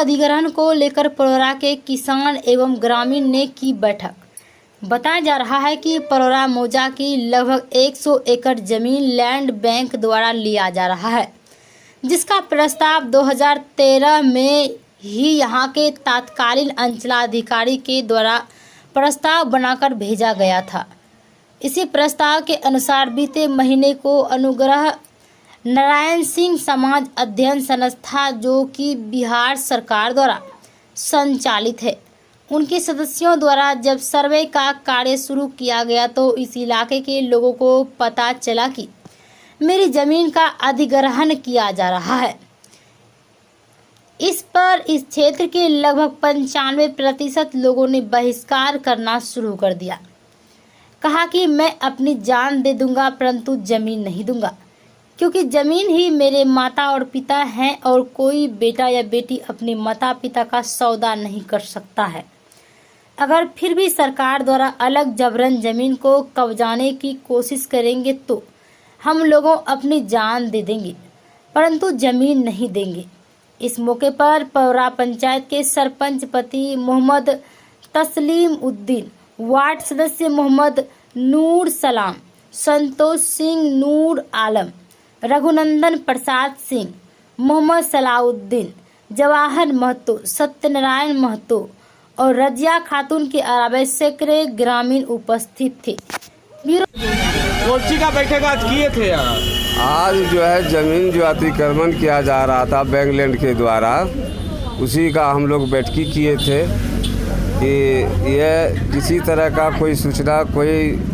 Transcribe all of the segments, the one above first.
अधिग्रहण को लेकर परोरा के किसान एवं ग्रामीण ने की बैठक। बताया जा रहा है कि परोरा मौजा की लगभग 100 एकड़ जमीन लैंड बैंक द्वारा लिया जा रहा है, जिसका प्रस्ताव 2013 में ही यहां के तत्कालीन अंचलाधिकारी के द्वारा प्रस्ताव बनाकर भेजा गया था। इसी प्रस्ताव के अनुसार बीते महीने को अनुग्रह नारायण सिंह समाज अध्ययन संस्था, जो कि बिहार सरकार द्वारा संचालित है, उनके सदस्यों द्वारा जब सर्वे का कार्य शुरू किया गया तो इस इलाके के लोगों को पता चला कि मेरी जमीन का अधिग्रहण किया जा रहा है। इस पर इस क्षेत्र के लगभग 95% लोगों ने बहिष्कार करना शुरू कर दिया। कहा कि मैं अपनी जान दे दूंगा परंतु जमीन नहीं दूंगा, क्योंकि जमीन ही मेरे माता और पिता हैं और कोई बेटा या बेटी अपने माता पिता का सौदा नहीं कर सकता है। अगर फिर भी सरकार द्वारा अलग जबरन जमीन को कब्जाने की कोशिश करेंगे तो हम लोगों अपनी जान दे देंगे परंतु जमीन नहीं देंगे। इस मौके पर परोरा पंचायत के सरपंच पति मोहम्मद तस्लीम उद्दीन, वार्ड सदस्य मोहम्मद नूर सलाम, संतोष सिंह, नूर आलम, रघुनंदन प्रसाद सिंह, मोहम्मद सलाउद्दीन, जवाहर महतो, सत्यनारायण महतो और रजिया खातून के अलावा सैकड़े ग्रामीण उपस्थित थे। मोर्ची का बैठक आज किए थे यहाँ। आज जो है जमीन जो अतिक्रमण किया जा रहा था बैंक लैंड के द्वारा, उसी का हम लोग बैठकी किए थे कि यह किसी तरह का कोई सूचना, कोई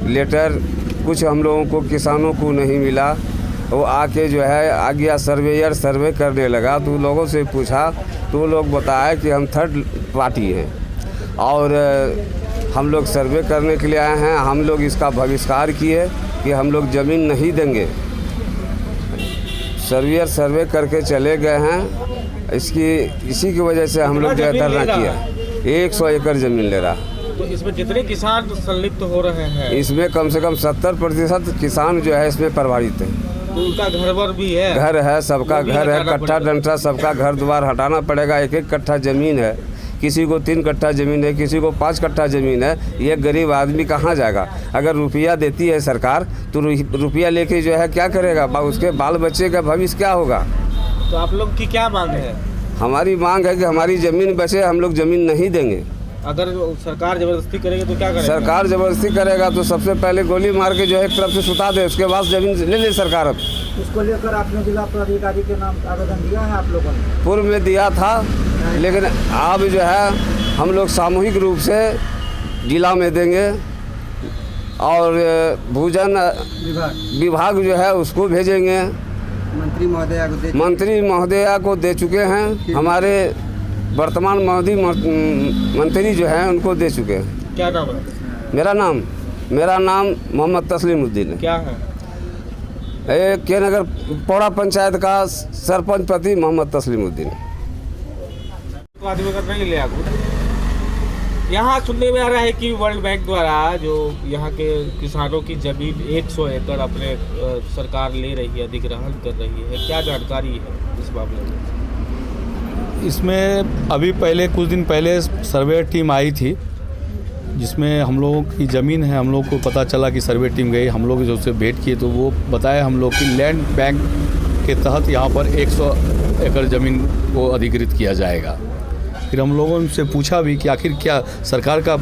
लेटर कुछ हम लोगों को किसानों को नहीं मिला। वो आके जो है आ गया सर्वेयर, सर्वे करने लगा तो लोगों से पूछा तो लोग बताया कि हम थर्ड पार्टी हैं और हम लोग सर्वे करने के लिए आए हैं। हम लोग इसका बहिष्कार किए कि हम लोग ज़मीन नहीं देंगे। सर्वेयर सर्वे करके चले गए हैं। इसी की वजह से हम लोग जो है धरना किया। 100 एकड़ ज़मीन ले रहा। तो इसमें कितने किसान संलिप्त हो रहे हैं? इसमें कम से कम 70% किसान जो है इसमें प्रभावित है। तो उनका घर वर भी है? घर है, सबका घर है, कट्ठा डंठा सबका घर द्वार हटाना पड़ेगा। 1-1 कट्ठा ज़मीन है, किसी को 3 कट्ठा ज़मीन है, किसी को 5 कट्ठा ज़मीन है। ये गरीब आदमी कहाँ जाएगा? अगर रुपया देती है सरकार तो रुपया लेके जो है क्या करेगा? उसके बाल बच्चे का भविष्य क्या होगा? तो आप लोग की क्या मांग है? हमारी मांग है कि हमारी ज़मीन बचे, हम लोग ज़मीन नहीं देंगे। अगर सरकार ज़बरदस्ती करेगी तो क्या करेगा? सरकार ज़बरदस्ती करेगा तो सबसे पहले गोली मार के जो है एक तरफ से सुता दे, उसके बाद ज़मीन ले ले सरकार। अब इसको लेकर आपने जिला पदाधिकारी के नाम आवेदन दिया है आप लोगों ने? पूर्व में दिया था, लेकिन अब जो है हम लोग सामूहिक रूप से जिला में देंगे और भूजन विभाग जो है उसको भेजेंगे। मंत्री महोदया को दे चुके हैं। हमारे वर्तमान मंत्री जो हैं उनको दे चुके हैं। क्या नाम है? मेरा नाम मोहम्मद तस्लीम उद्दीन है। क्या है? के नगर पौड़ा पंचायत का सरपंच पति मोहम्मद तस्लीम उद्दीन। यहाँ सुनने में आ रहा है कि वर्ल्ड बैंक द्वारा जो यहाँ के किसानों की जमीन 100 एकड़ अपने सरकार ले रही है, अधिग्रहण कर रही है, क्या जानकारी है इस मामले में? इसमें अभी कुछ दिन पहले सर्वे टीम आई थी, जिसमें हम लोगों की ज़मीन है। हम लोग को पता चला कि सर्वे टीम गई, हम लोग जो उससे भेंट किए तो वो बताया हम लोग कि लैंड बैंक के तहत यहाँ पर 100 एकड़ ज़मीन को अधिकृत किया जाएगा। फिर हम लोगों से पूछा भी कि आखिर क्या सरकार का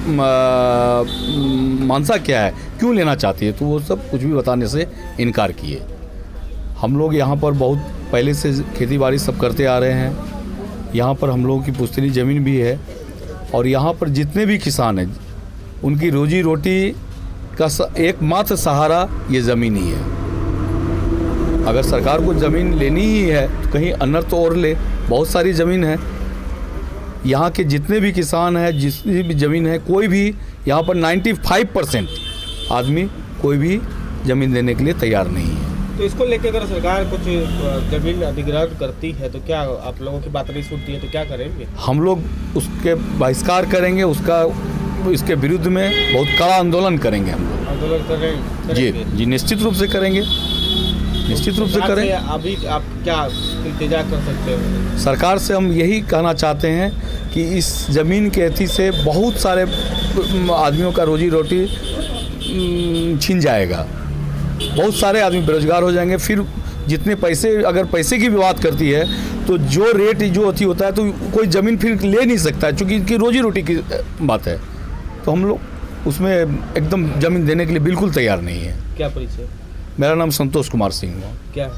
मानसा क्या है, क्यों लेना चाहती है, तो वो सब कुछ भी बताने से इनकार किए। हम लोग यहाँ पर बहुत पहले से खेती बाड़ी सब करते आ रहे हैं। यहाँ पर हम लोगों की पुश्तैनी ज़मीन भी है और यहाँ पर जितने भी किसान हैं उनकी रोजी रोटी का एकमात्र सहारा ये ज़मीन ही है। अगर सरकार को ज़मीन लेनी ही है तो कहीं अन्य तो और ले, बहुत सारी ज़मीन है। यहाँ के जितने भी किसान हैं, जितनी भी ज़मीन है, कोई भी यहाँ पर 95% आदमी कोई भी ज़मीन देने के लिए तैयार नहीं है। तो इसको लेकर अगर सरकार कुछ जमीन अधिग्रहण करती है तो क्या आप लोगों की बात नहीं सुनती है तो क्या करेंगे? हम लोग उसके बहिष्कार करेंगे, इसके विरुद्ध में बहुत कड़ा आंदोलन करेंगे। हम लोग आंदोलन करेंगे? जी निश्चित रूप से करेंगे। निश्चित रूप से सरकार करें। अभी आप क्या इंतजार कर सकते हो? सरकार से हम यही कहना चाहते हैं कि इस ज़मीन के अति से बहुत सारे आदमियों का रोजी रोटी छीन जाएगा, बहुत सारे आदमी बेरोजगार हो जाएंगे। फिर जितने पैसे, अगर पैसे की भी बात करती है तो जो रेट जो अति होता है तो कोई ज़मीन फिर ले नहीं सकता है, चूँकि इनकी रोजी रोटी की बात है। तो हम लोग उसमें एकदम ज़मीन देने के लिए बिल्कुल तैयार नहीं है। क्या परिचय? मेरा नाम संतोष कुमार सिंह है। क्या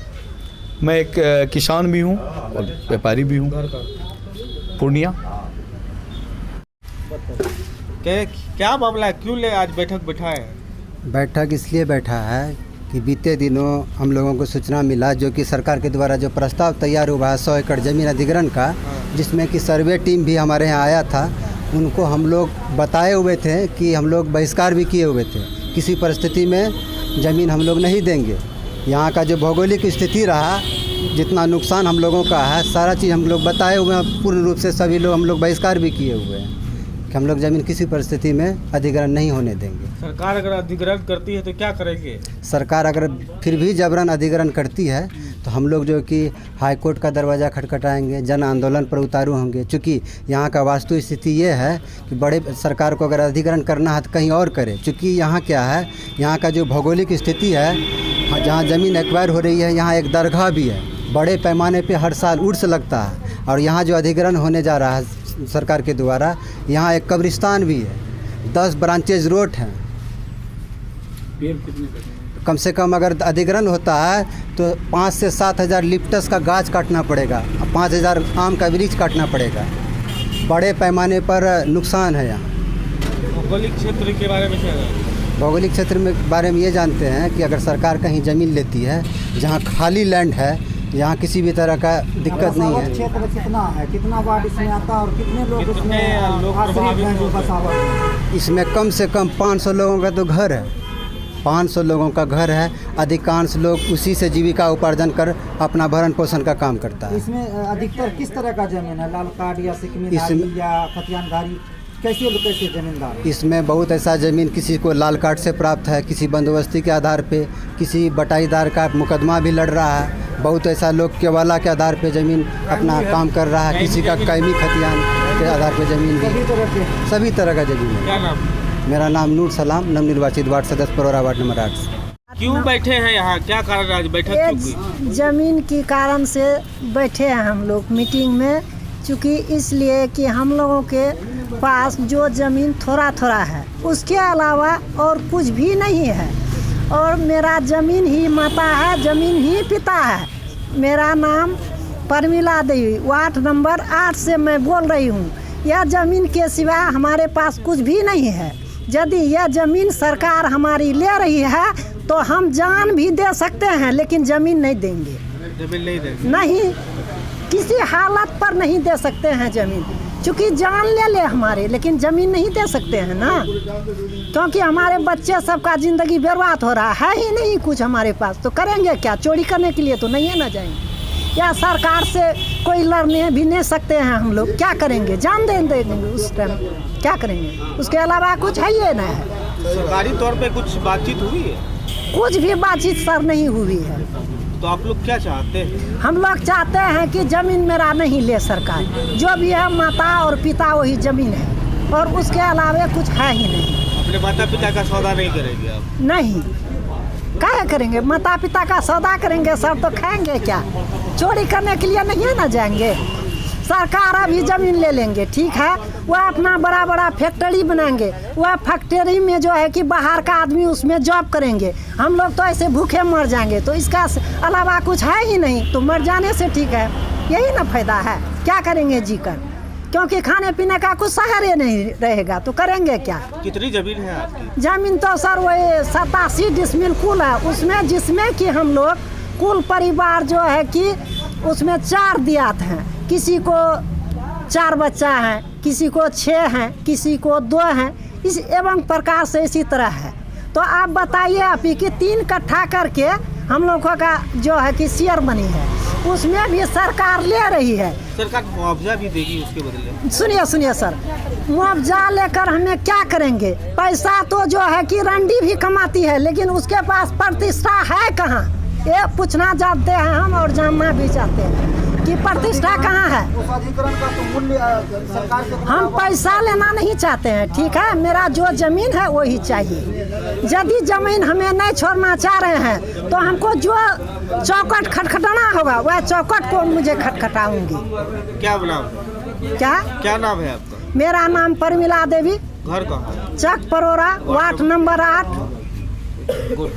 मैं एक किसान भी हूँ और व्यापारी भी हूँ, घर का? पूर्णिया। क्या मामला है, क्यों ले आज बैठक बिठाए हैं? बैठक इसलिए बैठा है कि बीते दिनों हम लोगों को सूचना मिला, जो कि सरकार के द्वारा जो प्रस्ताव तैयार हुआ है 100 एकड़ ज़मीन अधिग्रहण का, जिसमें कि सर्वे टीम भी हमारे यहाँ आया था। उनको हम लोग बताए हुए थे कि हम लोग बहिष्कार भी किए हुए थे, किसी परिस्थिति में ज़मीन हम लोग नहीं देंगे। यहाँ का जो भौगोलिक स्थिति रहा, जितना नुकसान हम लोगों का है, सारा चीज़ हम लोग बताए हुए हैं। पूर्ण रूप से सभी लोग हम लोग बहिष्कार भी किए हुए हैं कि हम लोग ज़मीन किसी परिस्थिति में अधिग्रहण नहीं होने देंगे। सरकार अगर अधिग्रहण करती है तो क्या करेंगे? सरकार अगर फिर भी जबरन अधिग्रहण करती है तो हम लोग जो कि हाई कोर्ट का दरवाज़ा खटखटाएंगे, जन आंदोलन पर उतारू होंगे। चूँकि यहाँ का वास्तु स्थिति ये है कि बड़े सरकार को अगर अधिग्रहण करना है तो कहीं और करे। चूँकि यहाँ क्या है, यहाँ का जो भौगोलिक स्थिति है, जहाँ ज़मीन एक्वायर हो रही है, यहाँ एक दरगाह भी है, बड़े पैमाने पर हर साल उर्स लगता है। और यहाँ जो अधिग्रहण होने जा रहा है सरकार के द्वारा, यहाँ एक कब्रिस्तान भी है, 10 ब्रांचेज रोड हैं। कम से कम अगर अधिग्रहण होता है तो 5 से 7 हज़ार लिप्टस का गाछ काटना पड़ेगा, 5,000 आम का वृक्ष काटना पड़ेगा। बड़े पैमाने पर नुकसान है यहाँ। भौगोलिक क्षेत्र के बारे में क्या है? भौगोलिक क्षेत्र में बारे में ये जानते हैं कि अगर सरकार कहीं ज़मीन लेती है जहाँ खाली लैंड है, यहाँ किसी भी तरह का दिक्कत नहीं है। क्षेत्र कितना है, कितना वार्ड इसमें आता है और कितने लोग कितने इसमें लोग आश्रित प्रभावित हैं जो होते हैं? बसावट में? इसमें कम से कम 500 लोगों का तो घर है, 500 लोगों का घर है। अधिकांश लोग उसी से जीविका उपार्जन कर अपना भरण पोषण का काम करता है। इसमें अधिकतर किस तरह का जमीन है, लाल कार्ड या सिकमी इसमें- या खतियानधारी, कैसे जमींदार है? इसमें बहुत ऐसा ज़मीन किसी को लाल कार्ड से प्राप्त है, किसी बंदोबस्ती के आधार पे, किसी बटाईदार का मुकदमा भी लड़ रहा है। बहुत ऐसा लोग केवाला के आधार पे ज़मीन अपना काम कर रहा है, किसी का कैमी खतियान के आधार पे ज़मीन सभी भी, तरह के सभी तरह का ज़मीन है। क्या नाम? मेरा नाम नूर सलाम, नवनिर्वाचित वार्ड सदस्य परोरा वार्ड नंबर 8 से। क्यों बैठे हैं यहाँ, क्या कारण आज बैठक क्यों की? जमीन के कारण से बैठे हैं हम लोग मीटिंग में, चूँकि इसलिए कि हम लोगों के पास जो ज़मीन थोड़ा थोड़ा है, उसके अलावा और कुछ भी नहीं है। और मेरा ज़मीन ही माता है, ज़मीन ही पिता है। मेरा नाम परमिला देवी, वार्ड नंबर 8 से मैं बोल रही हूँ। यह ज़मीन के सिवा हमारे पास कुछ भी नहीं है। यदि यह ज़मीन सरकार हमारी ले रही है तो हम जान भी दे सकते हैं, लेकिन ज़मीन नहीं देंगे। जमीन नहीं देंगे? नहीं, किसी हालत पर नहीं दे सकते हैं ज़मीन। चूँकि जान ले हमारे, लेकिन ज़मीन नहीं दे सकते हैं ना, क्योंकि हमारे बच्चे सबका ज़िंदगी बर्बाद हो रहा है ही नहीं कुछ हमारे पास। तो करेंगे क्या? चोरी करने के लिए तो नहीं है ना जाएंगे, या सरकार से कोई लड़ने भी नहीं सकते हैं हम लोग। क्या करेंगे? जान दे देंगे उस टाइम, क्या करेंगे? उसके अलावा कुछ है ही नहीं है। सरकारी तौर पे कुछ बातचीत हुई है? कुछ भी बातचीत सर नहीं हुई है। तो आप लोग क्या चाहते हैं? हम लोग चाहते हैं कि ज़मीन मेरा नहीं ले सरकार, जो भी है माता और पिता वही ज़मीन है, और उसके अलावा कुछ है ही नहीं। अपने माता पिता का सौदा नहीं करेंगे आप? नहीं, क्या करेंगे? माता पिता का सौदा करेंगे सर, तो खाएंगे क्या? चोरी करने के लिए नहीं है ना जाएंगे। सरकार अभी ज़मीन ले लेंगे, ठीक है, वह अपना बड़ा बड़ा फैक्ट्री बनाएंगे, वह फैक्ट्री में जो है कि बाहर का आदमी उसमें जॉब करेंगे। हम लोग तो ऐसे भूखे मर जाएंगे, तो इसका अलावा कुछ है ही नहीं। तो मर जाने से ठीक है, यही ना फायदा है। क्या करेंगे जी कर, क्योंकि खाने पीने का कुछ सहारे नहीं रहेगा, तो करेंगे क्या? कितनी जमीन है आपकी? जमीन तो सर वही 87 डिसमिल कुल है, उसमें जिसमें कि हम लोग कुल परिवार जो है कि उसमें 4 दियात हैं। किसी को 4 बच्चा हैं, किसी को 6 हैं, किसी को 2 हैं, इस एवं प्रकार से इसी तरह है। तो आप बताइए आप ही कि 3 इकट्ठा करके हम लोगों का जो है कि शेयर बनी है, उसमें भी सरकार ले रही है। सरकार मुआवजा भी देगी उसके बदले? सुनिए सर, मुआवजा लेकर हमें क्या करेंगे? पैसा तो जो है कि रंडी भी कमाती है, लेकिन उसके पास प्रतिष्ठा है कहाँ? ये पूछना चाहते हैं हम और जानना भी चाहते हैं कि प्रतिष्ठा कहाँ है। उस अधिग्रहण का तो मूल्य सरकार के द्वारा हम पैसा लेना नहीं चाहते हैं, ठीक है, मेरा जो ज़मीन है वही चाहिए। यदि ज़मीन हमें नहीं छोड़ना चाह रहे हैं तो हमको जो चौखट खटखटाना होगा वह चौखट को मुझे खटखटाऊंगी। क्या नाम है? क्या नाम है आपका? मेरा नाम परमिला देवी, घर कहाँ है? चक परोरा, वार्ड नंबर 8। गुड।